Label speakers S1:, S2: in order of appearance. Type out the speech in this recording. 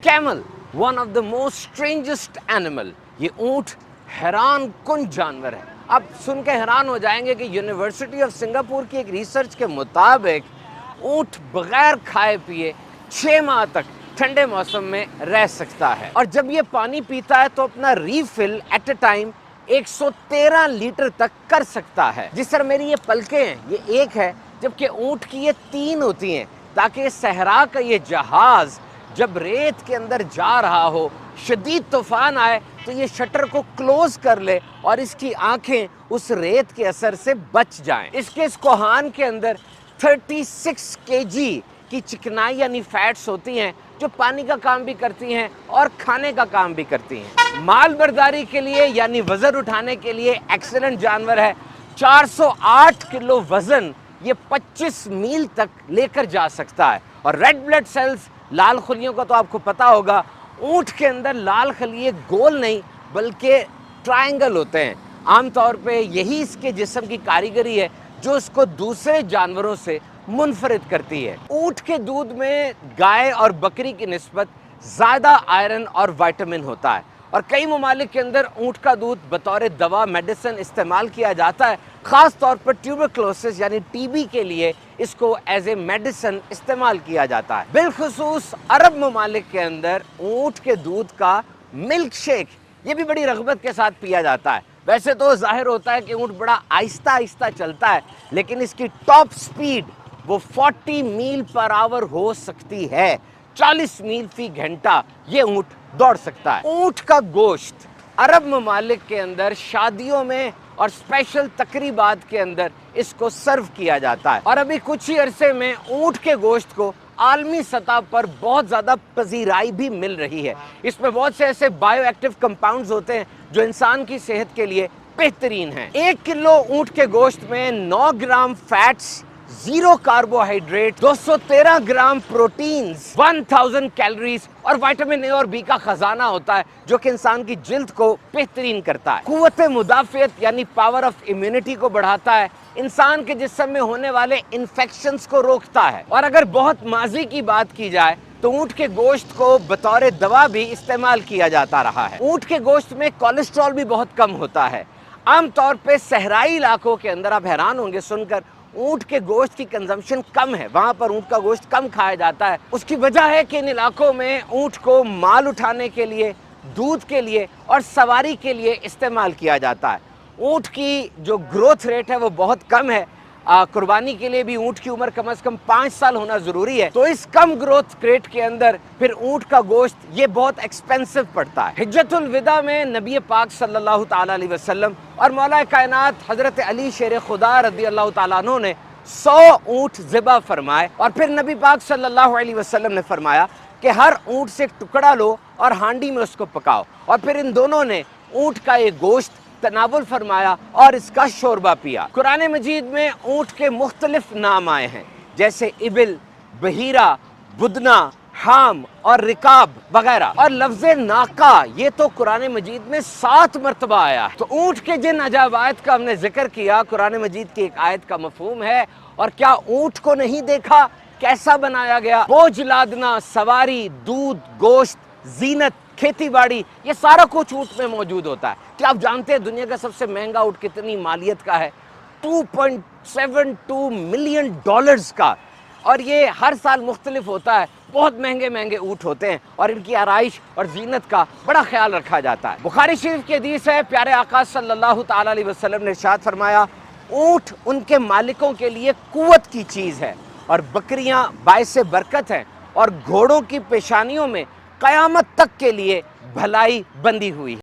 S1: Camel one of the most strangest animal. ये ऊंट हैरान कुन जानवर है। आप सुन के हैरान हो जाएंगे कि यूनिवर्सिटी ऑफ सिंगापुर की एक रिसर्च के मुताबिक ऊंट बगैर खाए पिए 6 माह तक ठंडे मौसम में रह सकता है, और जब ये पानी पीता है तो अपना refill at a time 113 litre तक कर सकता है। जिस तरह मेरी ये पलकें हैं, ये एक है, जबकि ऊंट की ये 3 होती हैं, ताकि सहरा का ये जहाज जब रेत के अंदर जा रहा हो, शदीद तूफान आए तो ये शटर को क्लोज कर ले और इसकी आंखें उस रेत के असर से बच जाएं। इसके इस कोहान के अंदर 36 केजी की चिकनाई यानी फैट्स होती हैं, जो पानी का काम भी करती हैं और खाने का काम भी करती हैं। माल बर्दारी के लिए यानी वजन उठाने के लिए एक्सीलेंट जानवर है। 408 किलो वजन ये 25 मील तक लेकर जा सकता है। और रेड ब्लड सेल्स, लाल खलियों का तो आपको पता होगा, ऊंट के अंदर लाल खलिए गोल नहीं बल्कि ट्रायंगल होते हैं। आमतौर पे यही इसके जिस्म की कारीगरी है जो इसको दूसरे जानवरों से मुनफरिद करती है। ऊंट के दूध में गाय और बकरी की निस्बत ज़्यादा आयरन और विटामिन होता है, और कई ममालिक के अंदर ऊंट का दूध बतौर दवा मेडिसिन इस्तेमाल किया जाता है। ख़ास तौर पर ट्यूबरक्लोसिस यानी टीबी के लिए इसको एज ए मेडिसिन इस्तेमाल किया जाता है। बिलखुसूस अरब ममालिक के अंदर ऊंट के दूध का मिल्क शेक ये भी बड़ी रग़बत के साथ पिया जाता है। वैसे तो ज़ाहिर होता है कि ऊंट बड़ा आहिस्ता आहिस्ता चलता है, लेकिन इसकी टॉप स्पीड वो 40 मील पर आवर हो सकती है। 40 मील फी घंटा ये ऊंट दौड़ सकता है। ऊंट का गोश्त अरब ममालिक के अंदर शादियों में और स्पेशल तकरीबात के अंदर इसको सर्व किया जाता है, और अभी कुछ ही अरसे में ऊंट के गोश्त को आलमी सतह पर बहुत ज़्यादा पजीराई भी मिल रही है। इसमें बहुत से ऐसे बायो एक्टिव कंपाउंड्स होते हैं जो इंसान की सेहत के लिए बेहतरीन हैं। 1 किलो ऊंट के गोश्त में 9 ग्राम फैट्स, 0 कार्बोहाइड्रेट, 213 ग्राम प्रोटीन्स, 1000 कैलोरीज और विटामिन ए और बी का खजाना होता है, जो कि इंसान की जिल्द को बेहतरीन करता है। कुव्वत मुदाफ़ियत यानी पावर ऑफ इम्यूनिटी को बढ़ाता है, इंसान के जिस्म में होने वाले इन्फेक्शंस को रोकता है। और अगर बहुत माजी की बात की जाए तो ऊंट के गोश्त को बतौर दवा भी इस्तेमाल किया जाता रहा है। ऊंट के गोश्त में कोलेस्ट्रॉल भी बहुत कम होता है। आमतौर पर सहराई इलाकों के अंदर, आप हैरान होंगे सुनकर, ऊंट के गोश्त की कंजम्पशन कम है। वहाँ पर ऊंट का गोश्त कम खाया जाता है। उसकी वजह है कि इन इलाकों में ऊंट को माल उठाने के लिए, दूध के लिए और सवारी के लिए इस्तेमाल किया जाता है। ऊंट की जो ग्रोथ रेट है वो बहुत कम है। कुर्बानी के लिए भी ऊंट की उम्र कम से कम 5 साल होना ज़रूरी है। तो इस कम ग्रोथ रेट के अंदर फिर ऊंट का गोश्त ये बहुत एक्सपेंसिव पड़ता है। हिज्जतुल विदा में नबी पाक सल्लल्लाहु ताला अलैहि वसल्लम और मौला कायनात हज़रत अली शेर खुदा रज़ी अल्लाह ताला अन्हु ने 100 ऊंट ज़िबा फरमाए, और फिर नबी पाक सल्लल्लाहु अलैहि वसल्लम ने फरमाया कि हर ऊंट से एक टुकड़ा लो और हांडी में उसको पकाओ। और फिर इन दोनों ने ऊंट का ये गोश्त तनावुल फरमाया और इसका शोरबा पिया। कुरान मजीद में ऊंट के मुख्तलिफ नाम आए हैं, जैसे इबिल, बहीरा, बुदना, हाम और रिकाब वगैरह। और लफ्ज़ नाका ये तो कुरान मजीद में 7 मरतबा आया है। तो ऊंट के जिन अजाबात का हमने जिक्र किया, कुरान मजीद की एक आयत का मफहूम है। और क्या ऊंट को नहीं देखा कैसा बनाया गया? बोझ लादना, सवारी, दूध, गोश्त, जीनत, खेती बाड़ी, ये सारा कुछ ऊंट में मौजूद होता है। क्या आप जानते हैं दुनिया का सबसे महंगा ऊंट कितनी मालियत का है? $2.72 मिलियन का। और ये हर साल मुख्तलिफ होता है। बहुत महंगे महंगे ऊंट होते हैं और इनकी आराइश और जीनत का बड़ा ख्याल रखा जाता है। बुखारी शरीफ की हदीस है, प्यारे आका सल्लल्लाहु ताला अलैहि वसल्लम ने इरशाद फरमाया, ऊंट उनके मालिकों के लिए कुव्वत की चीज़ है, और बकरियां बाइसे बरकत हैं, और घोड़ों की पेशानियों में क़यामत तक के लिए भलाई बंधी हुई है।